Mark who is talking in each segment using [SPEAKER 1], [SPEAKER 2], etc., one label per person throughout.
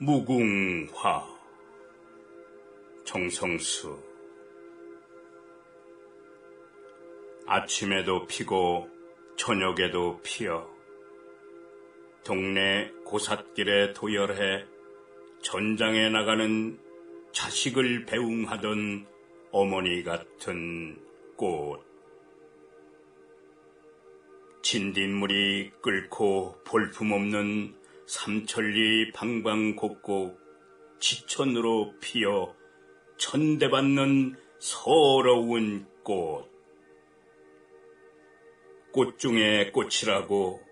[SPEAKER 1] 무궁화. 정성수. 아침에도 피고 저녁에도 피어 동네 고삿길에 도열해 전장에 나가는 자식을 배웅하던 어머니 같은 꽃. 진딧물이 끓고 볼품없는 삼천리 방방곡곡 지천으로 피어 천대받는 서러운 꽃. 꽃 중에 꽃이라고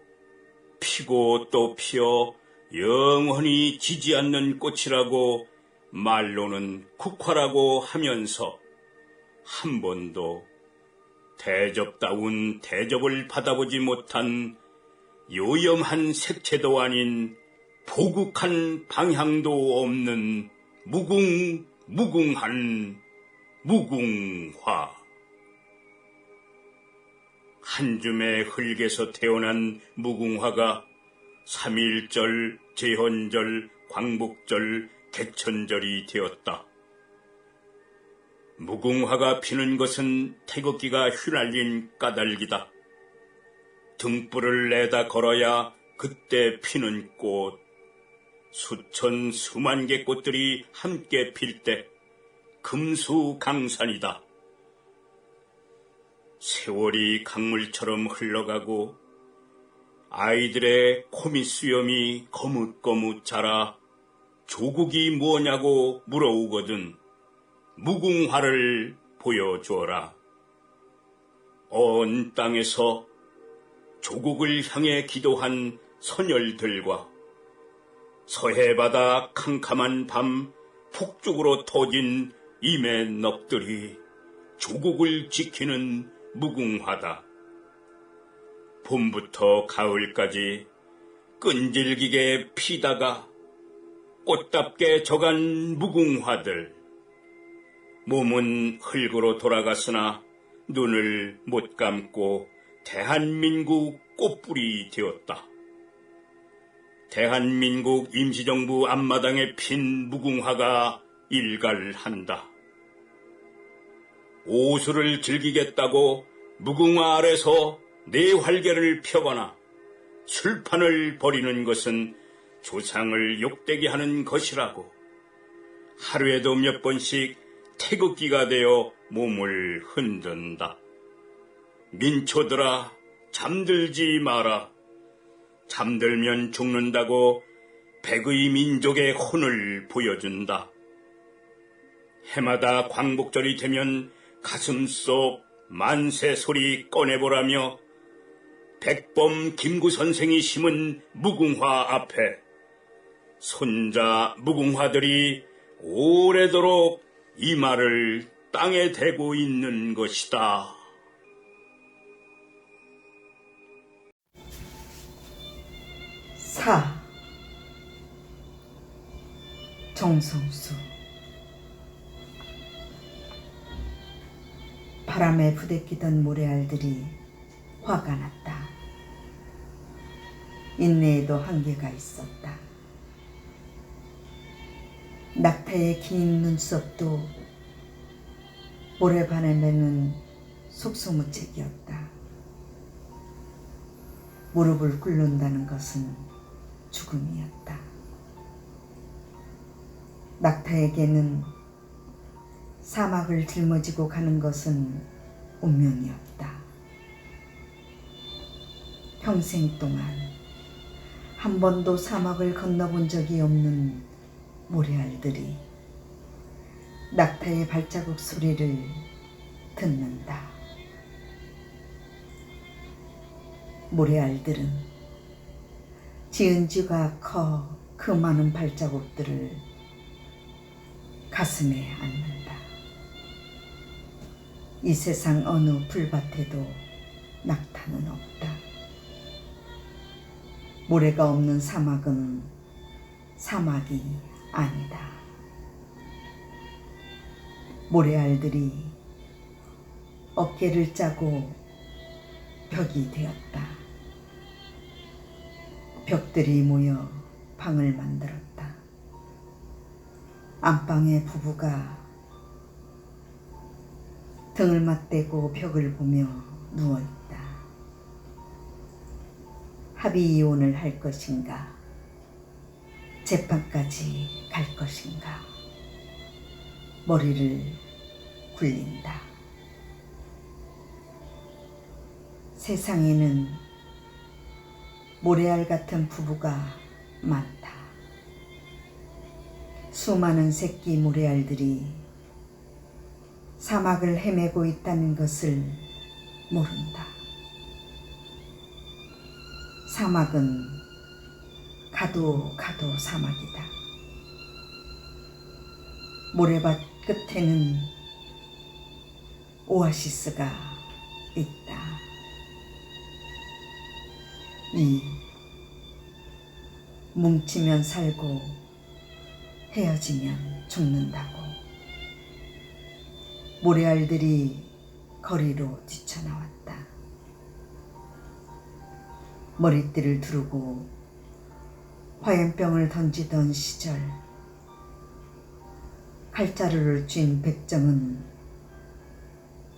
[SPEAKER 1] 피고 또 피어 영원히 지지 않는 꽃이라고 말로는 국화라고 하면서 한 번도 대접다운 대접을 받아보지 못한 요염한 색채도 아닌 보국한 방향도 없는 무궁한 무궁화. 한 줌의 흙에서 태어난 무궁화가 3.1절, 제헌절, 광복절, 개천절이 되었다. 무궁화가 피는 것은 태극기가 휘날린 까닭이다. 등불을 내다 걸어야 그때 피는 꽃. 수천 수만 개 꽃들이 함께 필 때 금수강산이다. 세월이 강물처럼 흘러가고 아이들의 코밑수염이 거뭇거뭇 자라 조국이 뭐냐고 물어오거든 무궁화를 보여주어라. 언 땅에서 조국을 향해 기도한 선열들과 서해바다 캄캄한 밤 폭죽으로 터진 임의 넋들이 조국을 지키는 무궁화다. 봄부터 가을까지 끈질기게 피다가 꽃답게 져간 무궁화들. 몸은 흙으로 돌아갔으나 눈을 못 감고 대한민국 꽃불이 되었다. 대한민국 임시정부 앞마당에 핀 무궁화가 일갈한다. 오수를 즐기겠다고 무궁화 아래서 네 활개를 펴거나 술판을 벌이는 것은 조상을 욕되게 하는 것이라고 하루에도 몇 번씩 태극기가 되어 몸을 흔든다. 민초들아, 잠들지 마라. 잠들면 죽는다고 백의 민족의 혼을 보여준다. 해마다 광복절이 되면 가슴속 만세 소리 꺼내보라며 백범 김구 선생이 심은 무궁화 앞에 손자 무궁화들이 오래도록 이 말을 땅에 대고 있는 것이다.
[SPEAKER 2] 사. 정성수. 바람에 부대끼던 모래알들이 화가 났다. 인내에도 한계가 있었다. 낙타의 긴 눈썹도 모래반에 매는 속수무책이었다. 무릎을 꿇는다는 것은 죽음이었다. 낙타에게는 사막을 짊어지고 가는 것은 운명이었다. 평생 동안 한 번도 사막을 건너본 적이 없는 모래알들이 낙타의 발자국 소리를 듣는다. 모래알들은 지은 지가 커 그 많은 발자국들을 가슴에 안는다. 이 세상 어느 풀밭에도 낙타는 없다. 모래가 없는 사막은 사막이 아니다. 모래알들이 어깨를 짜고 벽이 되었다. 벽들이 모여 방을 만들었다. 안방에 부부가 등을 맞대고 벽을 보며 누워있다. 합의 이혼을 할 것인가? 재판까지 갈 것인가? 머리를 굴린다. 세상에는 모래알 같은 부부가 많다. 수많은 새끼 모래알들이 사막을 헤매고 있다는 것을 모른다. 사막은 가도 가도 사막이다. 모래밭 끝에는 오아시스가 있다. 이 뭉치면 살고 헤어지면 죽는다고 모래알들이 거리로 뛰쳐나왔다. 머리띠를 두르고 화염병을 던지던 시절 칼자루를 쥔 백정은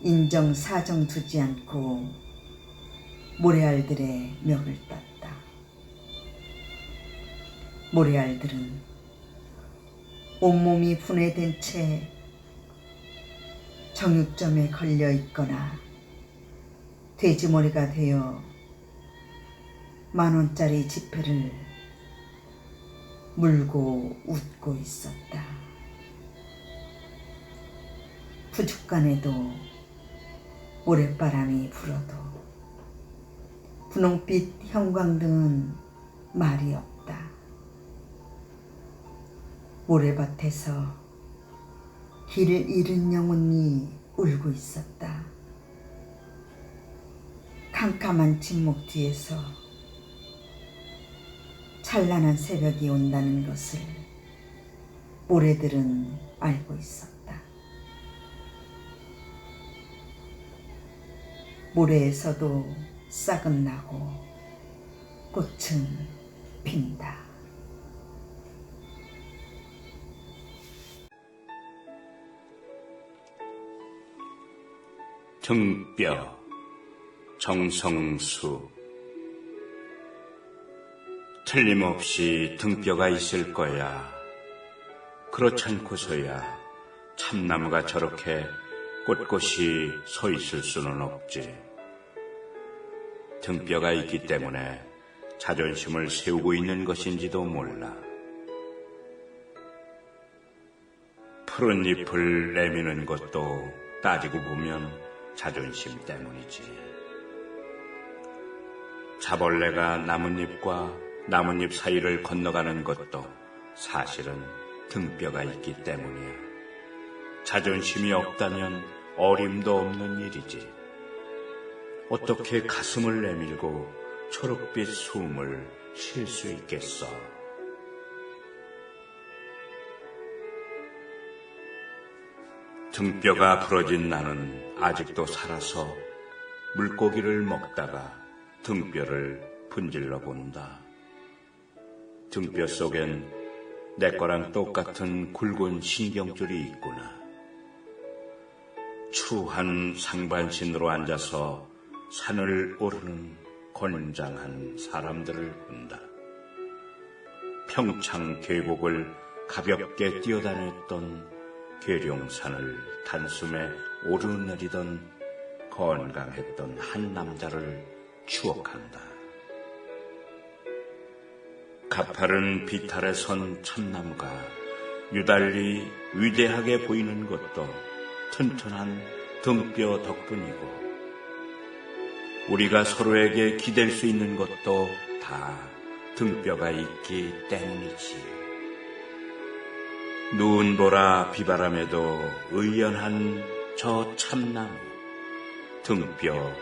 [SPEAKER 2] 인정사정 두지 않고 모래알들의 멱을 땄다. 모래알들은 온몸이 분해된 채 정육점에 걸려 있거나 돼지머리가 되어 10,000원짜리 지폐를 물고 웃고 있었다. 푸죽간에도 모래바람이 불어도 분홍빛 형광등은 말이 없다. 모래밭에서 길을 잃은 영혼이 울고 있었다. 캄캄한 침묵 뒤에서 찬란한 새벽이 온다는 것을 모래들은 알고 있었다. 모래에서도 싹은 나고 꽃은 핀다.
[SPEAKER 1] 등뼈 정성수. 틀림없이 등뼈가 있을 거야. 그렇지 않고서야 참나무가 저렇게 꼿꼿이 서 있을 수는 없지. 등뼈가 있기 때문에 자존심을 세우고 있는 것인지도 몰라. 푸른 잎을 내미는 것도 따지고 보면 자존심 때문이지. 자벌레가 나뭇잎과 나뭇잎 사이를 건너가는 것도 사실은 등뼈가 있기 때문이야. 자존심이 없다면 어림도 없는 일이지. 어떻게 가슴을 내밀고 초록빛 숨을 쉴 수 있겠어? 등뼈가 부러진 나는 아직도 살아서 물고기를 먹다가 등뼈를 분질러 본다. 등뼈 속엔 내 거랑 똑같은 굵은 신경줄이 있구나. 추한 상반신으로 앉아서 산을 오르는 건장한 사람들을 본다. 평창 계곡을 가볍게 뛰어다녔던 계룡산을 단숨에 오르내리던 건강했던 한 남자를 추억한다. 가파른 비탈에 선 참나무가 유달리 위대하게 보이는 것도 튼튼한 등뼈 덕분이고, 우리가 서로에게 기댈 수 있는 것도 다 등뼈가 있기 때문이지. 눈보라 비바람에도 의연한 저 참나무, 등뼈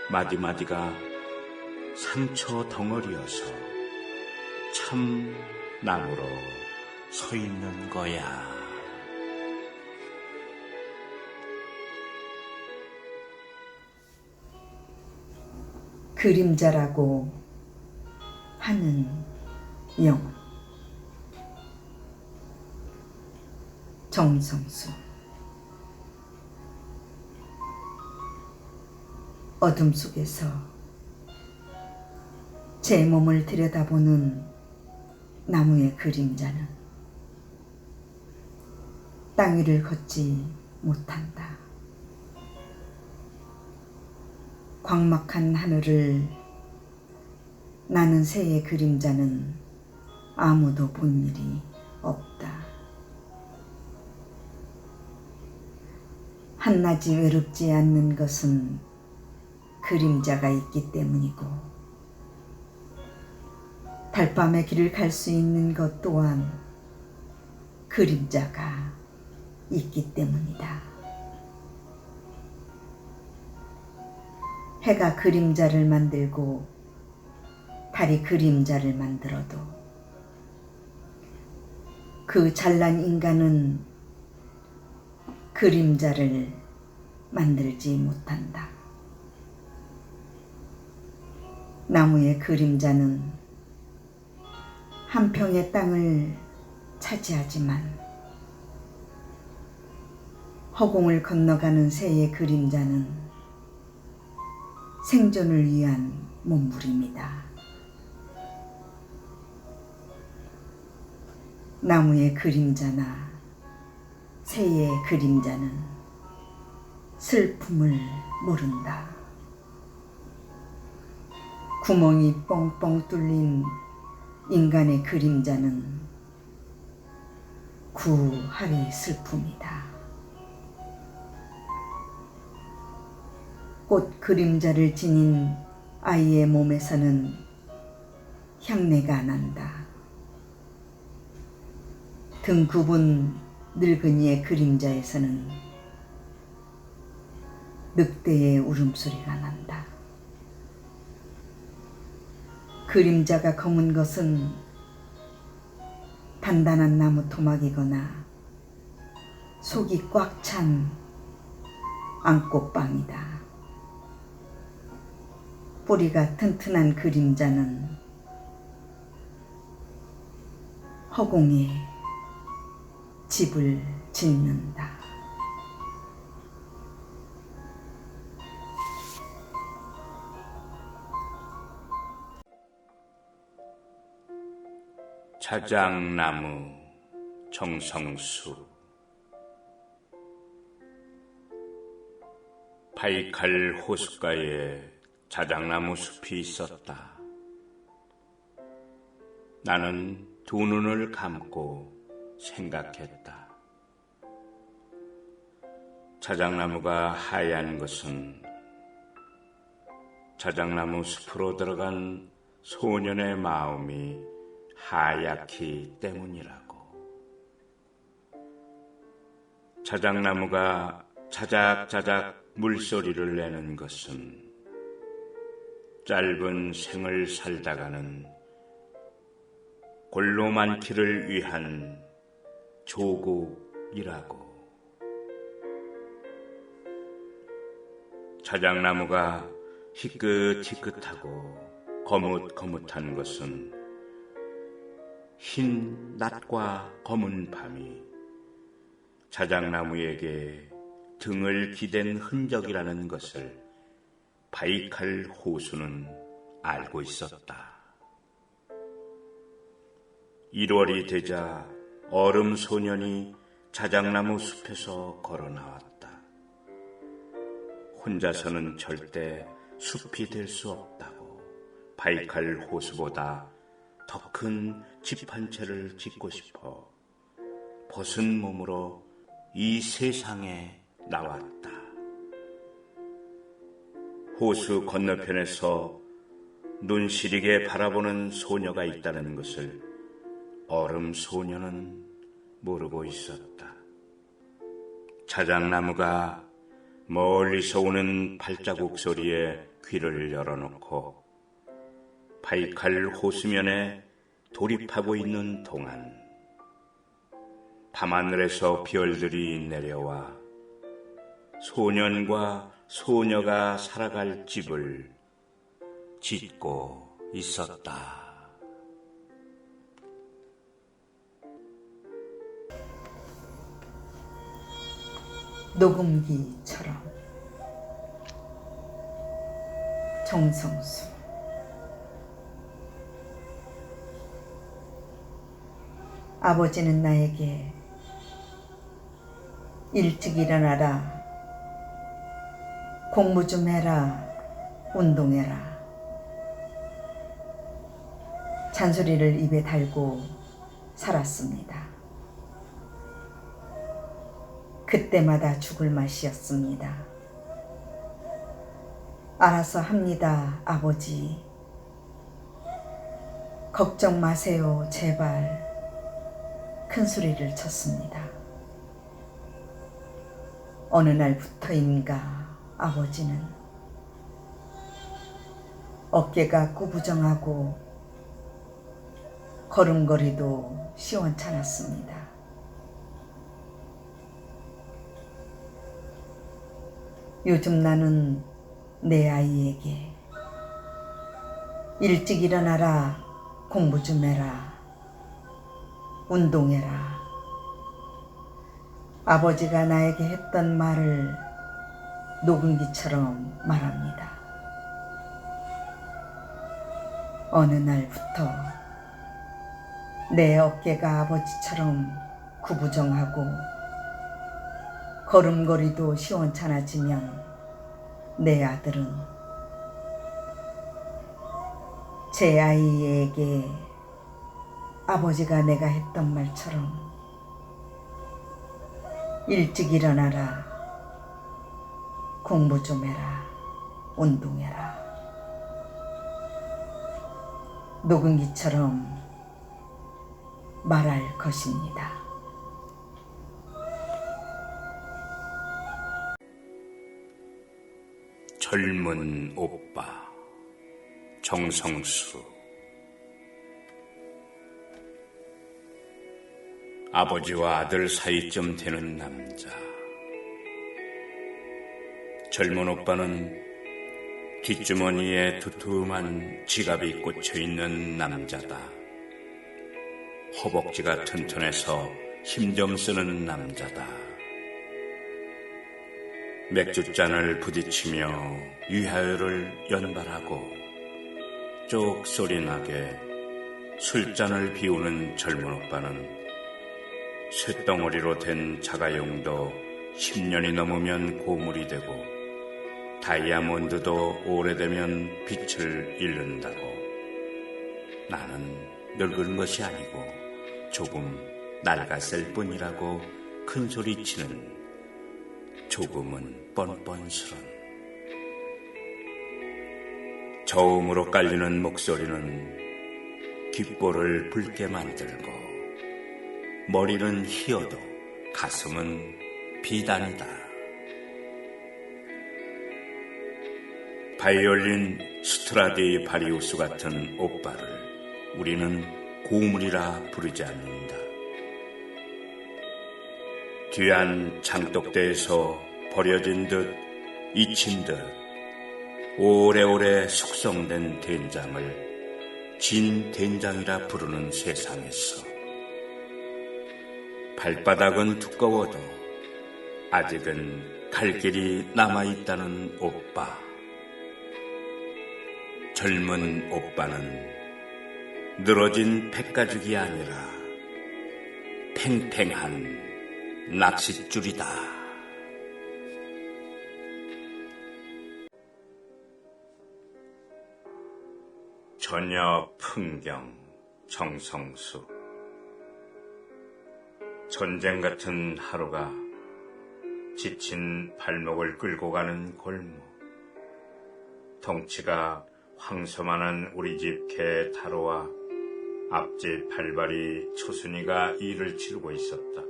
[SPEAKER 1] 마디마디가 상처 덩어리여서 참나무로 서 있는 거야.
[SPEAKER 2] 그림자라고 하는 영혼. 정성수. 어둠 속에서 제 몸을 들여다보는 나무의 그림자는 땅 위를 걷지 못한다. 광막한 하늘을 나는 새의 그림자는 아무도 본 일이 없다. 한낮이 외롭지 않는 것은 그림자가 있기 때문이고, 달밤의 길을 갈 수 있는 것 또한 그림자가 있기 때문이다. 해가 그림자를 만들고 달이 그림자를 만들어도 그 잘난 인간은 그림자를 만들지 못한다. 나무의 그림자는 한 평의 땅을 차지하지만 허공을 건너가는 새의 그림자는 생존을 위한 몸부림이다. 나무의 그림자나 새의 그림자는 슬픔을 모른다. 구멍이 뻥뻥 뚫린 인간의 그림자는 구하리 슬픔이다. 꽃 그림자를 지닌 아이의 몸에서는 향내가 난다. 등 굽은 늙은이의 그림자에서는 늑대의 울음소리가 난다. 그림자가 검은 것은 단단한 나무 토막이거나 속이 꽉 찬 안꽃빵이다. 뿌리가 튼튼한 그림자는 허공에 집을 짓는다.
[SPEAKER 1] 자작나무 정성수. 바이칼 호숫가에 자작나무 숲이 있었다. 나는 두 눈을 감고 생각했다. 자작나무가 하얀 것은 자작나무 숲으로 들어간 소년의 마음이 하얗기 때문이라고. 자작나무가 자작자작 물소리를 내는 것은 짧은 생을 살다가는 골로 많기를 위한 조국이라고. 자작나무가 희끗희끗하고 거뭇거뭇한 것은 흰 낮과 검은 밤이 자작나무에게 등을 기댄 흔적이라는 것을 바이칼 호수는 알고 있었다. 1월이 되자 얼음 소년이 자작나무 숲에서 걸어 나왔다. 혼자서는 절대 숲이 될 수 없다고 바이칼 호수보다 더 큰 집 한 채를 짓고 싶어 벗은 몸으로 이 세상에 나왔다. 호수 건너편에서 눈 시리게 바라보는 소녀가 있다는 것을 얼음 소녀는 모르고 있었다. 자작나무가 멀리서 오는 발자국 소리에 귀를 열어놓고 바이칼 호수면에 돌입하고 있는 동안 밤하늘에서 별들이 내려와 소년과 소녀가 살아갈 집을 짓고 있었다.
[SPEAKER 2] 녹음기처럼. 정성수. 아버지는 나에게 일찍 일어나라, 공부 좀 해라, 운동해라, 잔소리를 입에 달고 살았습니다. 그때마다 죽을 맛이었습니다. 알아서 합니다, 아버지. 걱정 마세요, 제발. 큰 소리를 쳤습니다. 어느 날부터인가 아버지는 어깨가 꾸부정하고 걸음걸이도 시원찮았습니다. 요즘 나는 내 아이에게 일찍 일어나라, 공부 좀 해라, 운동해라, 아버지가 나에게 했던 말을 녹음기처럼 말합니다. 어느 날부터 내 어깨가 아버지처럼 구부정하고 걸음걸이도 시원찮아지면 내 아들은 제 아이에게 아버지가 내가 했던 말처럼 일찍 일어나라, 공부 좀 해라, 운동해라, 녹음기처럼 말할 것입니다.
[SPEAKER 1] 젊은 오빠 정성수. 아버지와 아들 사이쯤 되는 남자. 젊은 오빠는 뒷주머니에 두툼한 지갑이 꽂혀있는 남자다. 허벅지가 튼튼해서 힘 좀 쓰는 남자다. 맥주잔을 부딪히며 유하열을 연발하고 쪽 소리나게 술잔을 비우는 젊은 오빠는 쇳덩어리로 된 자가용도 10년이 넘으면 고물이 되고 다이아몬드도 오래되면 빛을 잃는다고. 나는 늙은 것이 아니고 조금 낡았을 뿐이라고 큰소리치는 조금은 뻔뻔스런 저음으로 깔리는 목소리는 귓볼을 붉게 만들고 머리는 희어도 가슴은 비단이다. 바이올린 스트라디 바리우스 같은 오빠를 우리는 고물이라 부르지 않는다. 뒤안 장독대에서 버려진 듯 잊힌 듯 오래오래 숙성된 된장을 진된장이라 부르는 세상에서 발바닥은 두꺼워도 아직은 갈 길이 남아있다는 오빠. 젊은 오빠는 늘어진 백가죽이 아니라 팽팽한 낚싯줄이다. 저녁 풍경. 정성수. 전쟁 같은 하루가 지친 발목을 끌고 가는 골목. 덩치가 황소만한 우리 집 개 타로와 앞집 발발이 초순이가 일을 치르고 있었다.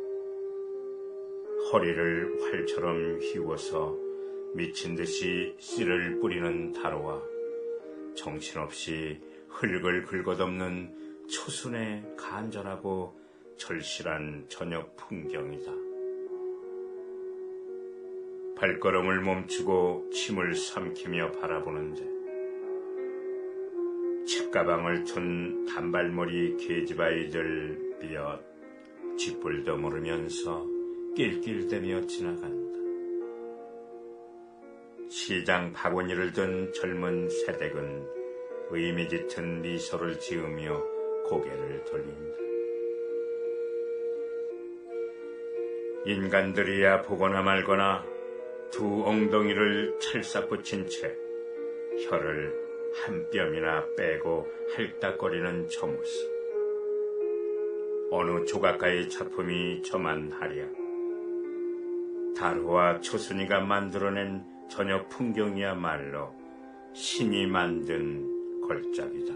[SPEAKER 1] 허리를 활처럼 휘워서 미친 듯이 씨를 뿌리는 타로와 정신없이 흙을 긁어덮는 초순의 간절하고 절실한 저녁 풍경이다. 발걸음을 멈추고 침을 삼키며 바라보는데 책가방을 튼 단발머리 계집아이들 삐엇 쥐뿔도 모르면서 낄낄대며 지나간다. 시장 바구니를 든 젊은 새댁은 의미 짙은 미소를 지으며 고개를 돌린다. 인간들이야 보거나 말거나 두 엉덩이를 찰싹 붙인 채 혀를 한 뼘이나 빼고 할딱거리는 저 모습. 어느 조각가의 작품이 저만하랴. 다루와 초순이가 만들어낸 저녁 풍경이야말로 신이 만든 걸작이다.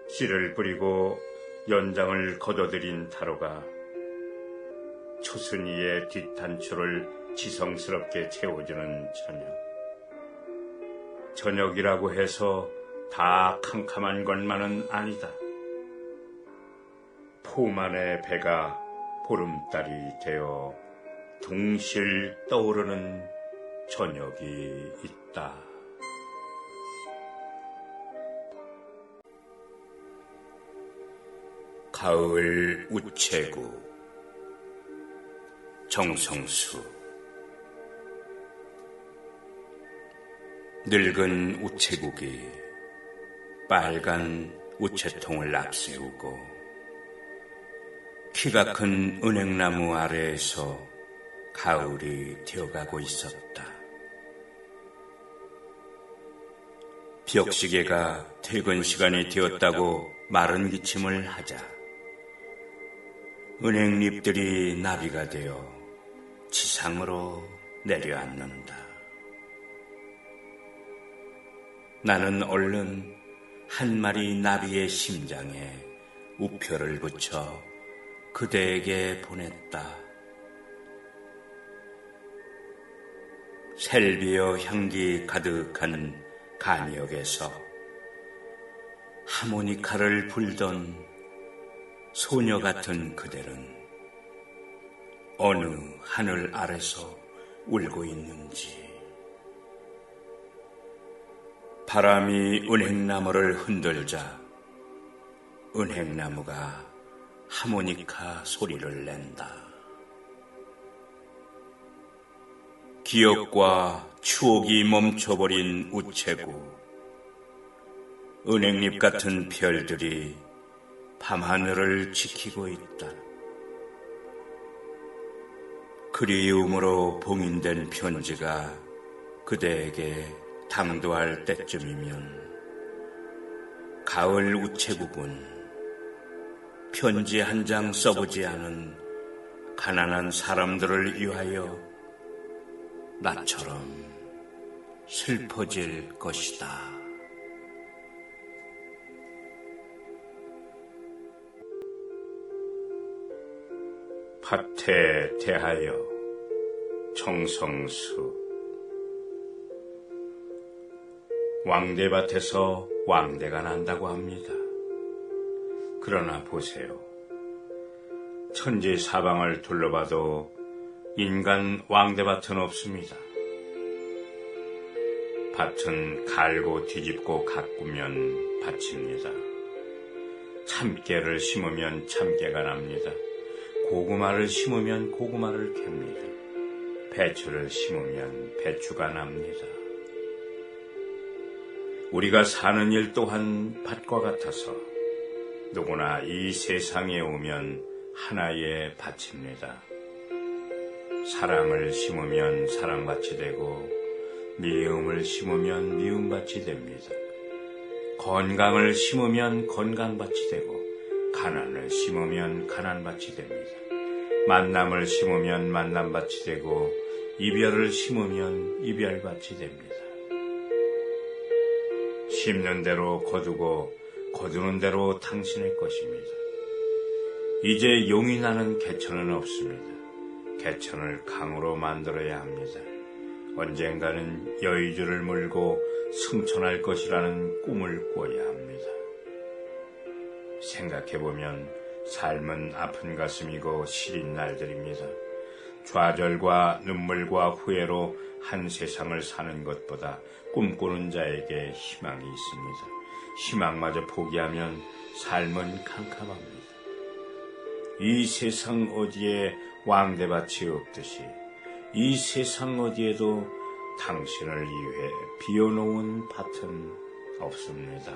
[SPEAKER 1] 씨를 뿌리고 연장을 걷어들인 다루가 초순이의 뒷단추를 지성스럽게 채워주는 저녁. 저녁이라고 해서 다 캄캄한 것만은 아니다. 포만의 배가 보름달이 되어 둥실 떠오르는 저녁이 있다. 가을 우체국 정성수. 늙은 우체국이 빨간 우체통을 앞세우고 키가 큰 은행나무 아래에서 가을이 되어가고 있었다. 벽시계가 퇴근 시간이 되었다고 마른 기침을 하자 은행잎들이 나비가 되어 지상으로 내려앉는다. 나는 얼른 한 마리 나비의 심장에 우표를 붙여 그대에게 보냈다. 셀비어 향기 가득한 간역에서 하모니카를 불던 소녀 같은 그대는 어느 하늘 아래서 울고 있는지. 바람이 은행나무를 흔들자 은행나무가 하모니카 소리를 낸다. 기억과 추억이 멈춰버린 우체국. 은행잎 같은 별들이 밤하늘을 지키고 있다. 그리움으로 봉인된 편지가 그대에게 당도할 때쯤이면 가을 우체국은 편지 한 장 써보지 않은 가난한 사람들을 위하여 나처럼 슬퍼질 것이다. 밭에 대하여 정성수. 왕대밭에서 왕대가 난다고 합니다. 그러나 보세요. 천지사방을 둘러봐도 인간 왕대밭은 없습니다. 밭은 갈고 뒤집고 가꾸면 밭입니다. 참깨를 심으면 참깨가 납니다. 고구마를 심으면 고구마를 캡니다. 배추를 심으면 배추가 납니다. 우리가 사는 일 또한 밭과 같아서 누구나 이 세상에 오면 하나의 밭입니다. 사랑을 심으면 사랑밭이 되고 미움을 심으면 미움밭이 됩니다. 건강을 심으면 건강밭이 되고 가난을 심으면 가난밭이 됩니다. 만남을 심으면 만남밭이 되고 이별을 심으면 이별밭이 됩니다. 심는 대로 거두고 거두는 대로 당신의 것입니다. 이제 용이 나는 개천은 없습니다. 개천을 강으로 만들어야 합니다. 언젠가는 여의주를 물고 승천할 것이라는 꿈을 꿔야 합니다. 생각해보면 삶은 아픈 가슴이고 시린 날들입니다. 좌절과 눈물과 후회로 한 세상을 사는 것보다 꿈꾸는 자에게 희망이 있습니다. 희망마저 포기하면 삶은 캄캄합니다. 이 세상 어디에 왕대밭이 없듯이 이 세상 어디에도 당신을 위해 비워놓은 밭은 없습니다.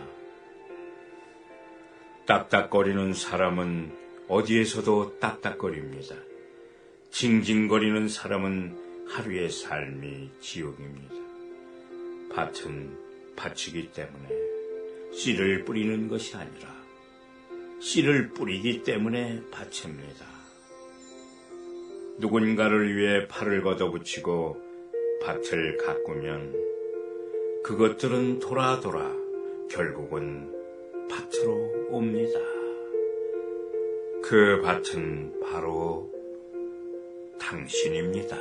[SPEAKER 1] 딱딱거리는 사람은 어디에서도 딱딱거립니다. 징징거리는 사람은 하루의 삶이 지옥입니다. 밭은 밭이기 때문에 씨를 뿌리는 것이 아니라 씨를 뿌리기 때문에 밭입니다. 누군가를 위해 팔을 걷어붙이고 밭을 가꾸면 그것들은 돌아 결국은 밭으로 옵니다. 그 밭은 바로 당신입니다.